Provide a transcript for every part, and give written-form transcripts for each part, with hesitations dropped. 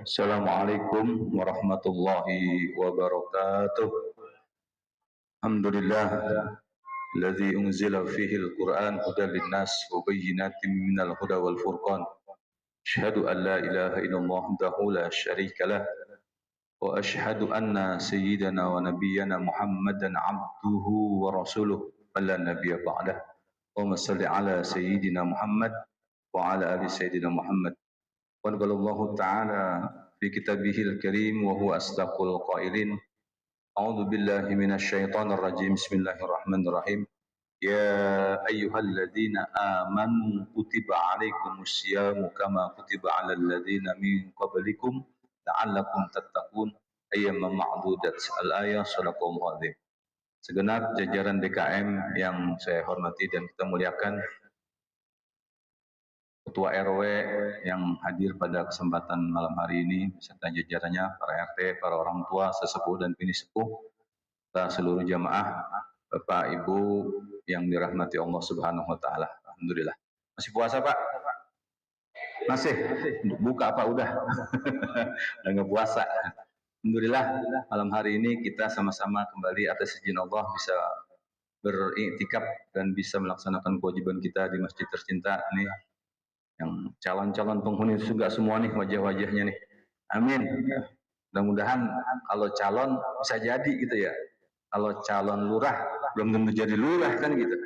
Assalamualaikum warahmatullahi wabarakatuh. Alhamdulillah alladzi unzila fihi al-Qur'an hudan lin-nas wa bayyinatin minal huda wal furqan. Asyhadu an la ilaha illallah wahdahu la syarika lah wa asyhadu anna sayyidana wa nabiyyana Muhammadan abduhu wa rasuluh la nabiyya ba'dah. Allahumma shalli ala sayyidina Muhammad wa ala ali sayyidina Muhammad. Wa qala ta'ala في كتابه الكريم وهو أصدق القائلين أعوذ بالله من الشيطان الرجيم بسم الله الرحمن الرحيم يا أيها الذين آمنوا كتب عليكم الصيام كما كتب على الذين من قبلكم لعلكم تتقون أياما معدودات الآية صدق الله العظيم. Segenap jajaran DKM yang saya hormati dan kita muliakan, Ketua RW yang hadir pada kesempatan malam hari ini beserta jajarannya, para RT, para orang tua, sesepuh dan bini sepuh, serta seluruh jamaah, Bapak Ibu yang dirahmati Allah Subhanahu wa taala. Alhamdulillah. Masih puasa, Pak? Masih. Buka apa udah? Udah nggak puasa. Alhamdulillah malam hari ini kita sama-sama kembali atas izin Allah bisa beriktikaf dan bisa melaksanakan kewajiban kita di masjid tercinta ini. Yang calon-calon penghuni surga semua nih wajah-wajahnya nih. Amin. Mudah-mudahan kalau calon bisa jadi gitu ya. Kalau calon lurah belum tentu jadi lurah kan gitu.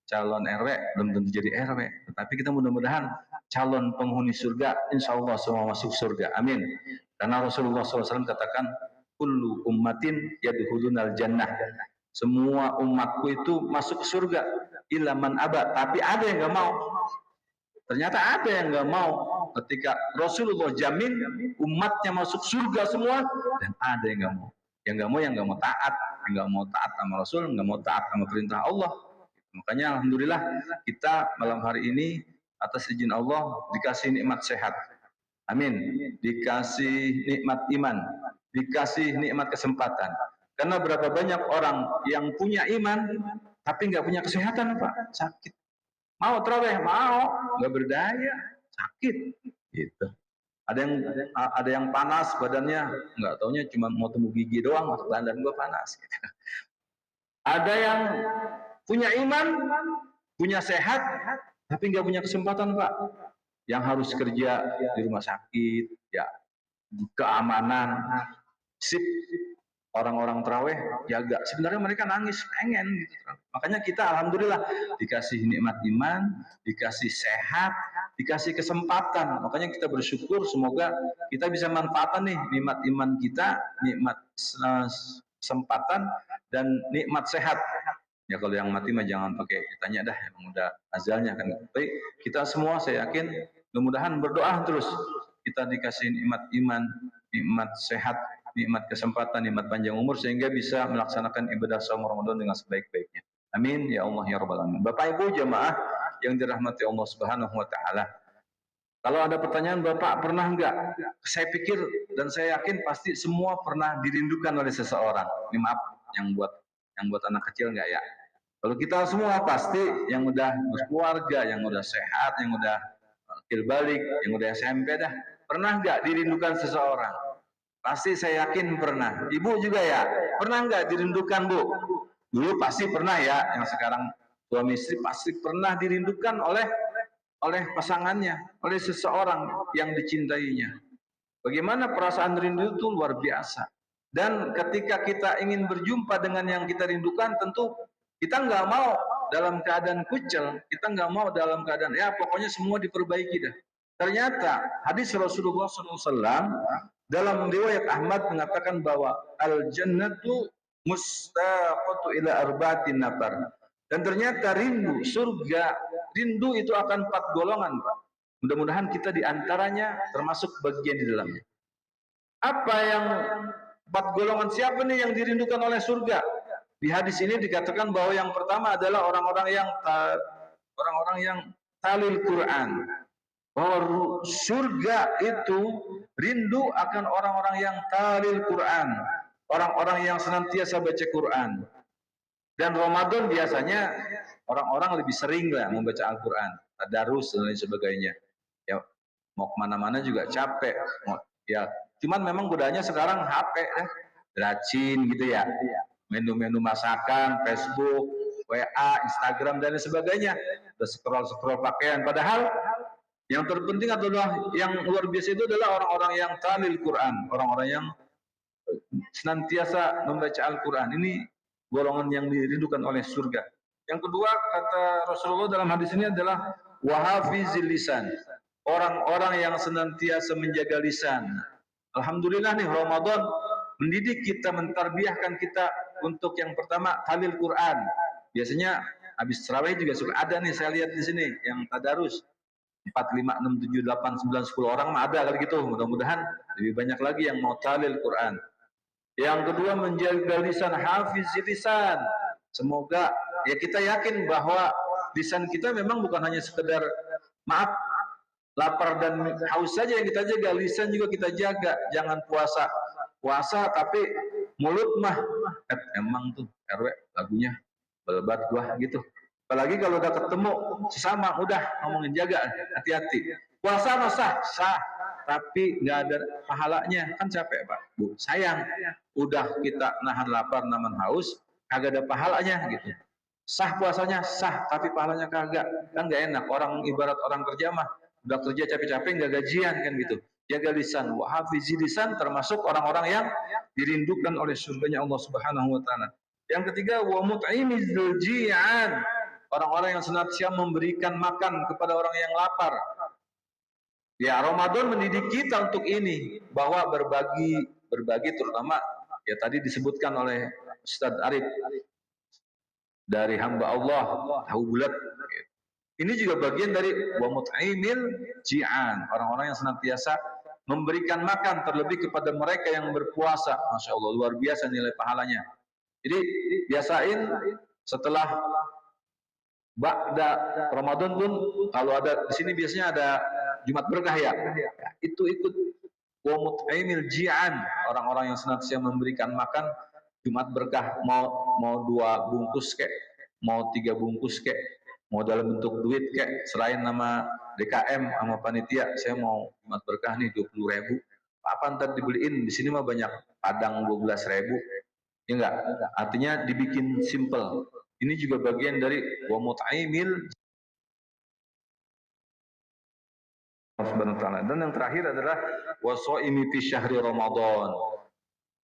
Calon RW belum tentu jadi RW. Tetapi kita mudah-mudahan calon penghuni surga insya Allah semua masuk surga. Amin. Karena Rasulullah SAW katakan kullu ummatin yadkhulunal jannah. Semua umatku itu masuk surga. Illa man aba. Tapi ada yang nggak mau. Ternyata ada yang nggak mau ketika Rasulullah jamin umatnya masuk surga semua, dan ada yang nggak mau taat, nggak mau taat sama Rasul, nggak mau taat sama perintah Allah. Makanya alhamdulillah kita malam hari ini atas izin Allah dikasih nikmat sehat, amin, dikasih nikmat iman, dikasih nikmat kesempatan. Karena berapa banyak orang yang punya iman tapi nggak punya kesehatan, Pak, sakit. Mau terawih, mau, nggak berdaya, sakit, gitu. Ada yang panas badannya, nggak taunya cuma mau temu gigi doang, masuk badan gua panas. Gitu. Ada yang punya iman, punya sehat, tapi nggak punya kesempatan, Pak. Yang harus kerja di rumah sakit, ya keamanan, sip. Orang-orang terawih jaga, sebenarnya mereka nangis pengen gitu. Makanya kita alhamdulillah dikasih nikmat iman, dikasih sehat, dikasih kesempatan. Makanya kita bersyukur semoga kita bisa manfaatkan nih nikmat iman kita, nikmat kesempatan dan nikmat sehat. Ya kalau yang mati mah jangan pakai ditanya dah, emang udah azalnya kan. Tapi kita semua saya yakin mudah-mudahan berdoa terus kita dikasih nikmat iman, nikmat sehat, nikmat kesempatan, nikmat panjang umur sehingga bisa melaksanakan ibadah saum Ramadan dengan sebaik-baiknya. Amin ya Allah ya rabbal alamin. Bapak Ibu jamaah yang dirahmati Allah Subhanahu wa taala. Kalau ada pertanyaan, Bapak pernah enggak? Saya pikir dan saya yakin pasti semua pernah dirindukan oleh seseorang. Ini maaf yang buat anak kecil enggak ya? Kalau kita semua pasti yang udah berkeluarga, yang udah sehat, yang udah akil balik, yang udah SMP dah, pernah enggak dirindukan seseorang? Pasti saya yakin pernah. Ibu juga ya? Pernah nggak dirindukan, Bu? Dulu pasti pernah ya. Yang sekarang suami istri pasti pernah dirindukan oleh pasangannya, oleh seseorang yang dicintainya. Bagaimana perasaan rindu itu luar biasa. Dan ketika kita ingin berjumpa dengan yang kita rindukan, tentu kita nggak mau dalam keadaan kucel, kita nggak mau dalam keadaan ya pokoknya semua diperbaiki dah. Ternyata hadis Rasulullah SAW dalam riwayat Ahmad mengatakan bahwa al-jannatu mustaqatu ila arba'atin nafar. Dan ternyata rindu surga, rindu itu akan 4 golongan, Pak. Mudah-mudahan kita diantaranya termasuk bagian di dalamnya. Apa yang 4 golongan, siapa nih yang dirindukan oleh surga? Di hadis ini dikatakan bahwa yang pertama adalah orang-orang yang talil Quran. Bahwa surga itu rindu akan orang-orang yang talil Quran, orang-orang yang senantiasa baca Quran. Dan Ramadan biasanya orang-orang lebih sering lah membaca Al-Quran, tadarus dan lain sebagainya. Ya mau kemana-mana juga capek, Ya, cuman memang godaannya sekarang HP deh, rajin gitu ya. Menu-menu masakan, Facebook, WA, Instagram dan lain sebagainya. Udah scroll-scroll pakaian. Padahal yang terpenting adalah yang luar biasa itu adalah orang-orang yang talil Quran, orang-orang yang senantiasa membaca Al-Quran. Ini golongan yang dirindukan oleh surga. Yang kedua, kata Rasulullah dalam hadis ini adalah wahafizil lisan, orang-orang yang senantiasa menjaga lisan. Alhamdulillah nih Ramadan mendidik kita, mentarbiahkan kita untuk yang pertama talil Quran. Biasanya habis tarawih juga suka ada nih, saya lihat di sini yang tadarus 4, 5, 6, 7, 8, 9, 10 orang mah ada kali gitu. Mudah-mudahan lebih banyak lagi yang mau talil Quran. Yang kedua, menjaga lisan, hafiz lisan. Semoga ya kita yakin bahwa lisan kita memang bukan hanya sekedar maaf lapar dan haus saja yang kita jaga, lisan juga kita jaga. Jangan puasa tapi mulut mah emang tuh RW lagunya belebat gua gitu. Apalagi kalau udah ketemu sesama udah ngomongin jaga, hati-hati. Puasa mah sah, tapi nggak ada pahalanya, kan capek Pak Bu, sayang. Udah kita nahan lapar, nahan haus, kagak ada pahalanya gitu. Sah puasanya sah, tapi pahalanya kagak, kan nggak enak. Orang ibarat orang kerja mah udah kerja capek-capek nggak gajian kan gitu. Jaga lisan, wahafizi lisan, termasuk orang-orang yang dirindukan oleh surganya Allah Subhanahu wa taala. Yang ketiga, wa mut'imizul ji'an, orang-orang yang senantiasa memberikan makan kepada orang yang lapar. Ya, Ramadan mendidik kita untuk ini, bahwa berbagi terutama ya tadi disebutkan oleh Ustadz Arif dari hamba Allah tahu bulat. Ini juga bagian dari wa mut'imil ji'an, orang-orang yang senantiasa memberikan makan terlebih kepada mereka yang berpuasa. Masya Allah, luar biasa nilai pahalanya. Jadi biasain setelah ba'da Ramadan pun kalau ada di sini biasanya ada Jumat berkah ya. Itu ikut wa mut'imil ji'an, orang-orang yang senantiasa memberikan makan Jumat berkah, mau 2 bungkus kek, mau 3 bungkus kek, mau dalam bentuk duit kek, selain nama DKM sama panitia, saya mau Jumat berkah nih 20.000. Apa ntar dibeliin, di sini mah banyak padang 12.000. Ya enggak? Artinya dibikin simple. Ini juga bagian dari wa mut'imil Subhanahu wa ta'ala. Dan yang terakhir adalah wasoimi fi syahri Ramadan.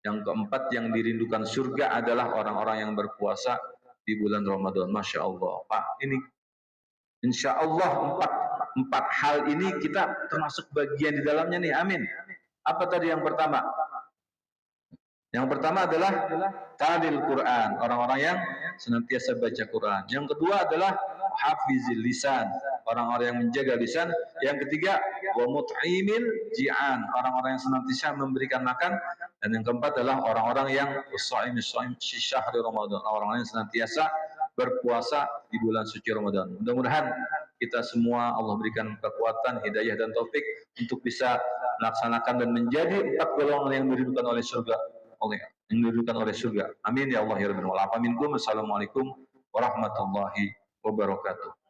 Yang keempat yang dirindukan surga adalah orang-orang yang berpuasa di bulan Ramadan. Masya Allah, Pak, ini insya Allah empat hal ini kita termasuk bagian di dalamnya nih. Amin. Apa tadi yang pertama? Yang pertama adalah talil Quran, orang-orang yang senantiasa baca Quran. Yang kedua adalah hafizil lisan, orang-orang yang menjaga lisan. Yang ketiga, wa mut'imil ji'an, orang-orang yang senantiasa memberikan makan. Dan yang keempat adalah orang-orang yang shaim syahri Ramadan, orang-orang yang senantiasa berpuasa di bulan suci Ramadan. Mudah-mudahan kita semua Allah berikan kekuatan, hidayah dan taufik untuk bisa melaksanakan dan menjadi 4 golongan yang dirindukan oleh surga, yang dirindukan oleh surga. Amin ya Allah ya rabbal alamin. Assalamualaikum warahmatullahi wabarakatuh.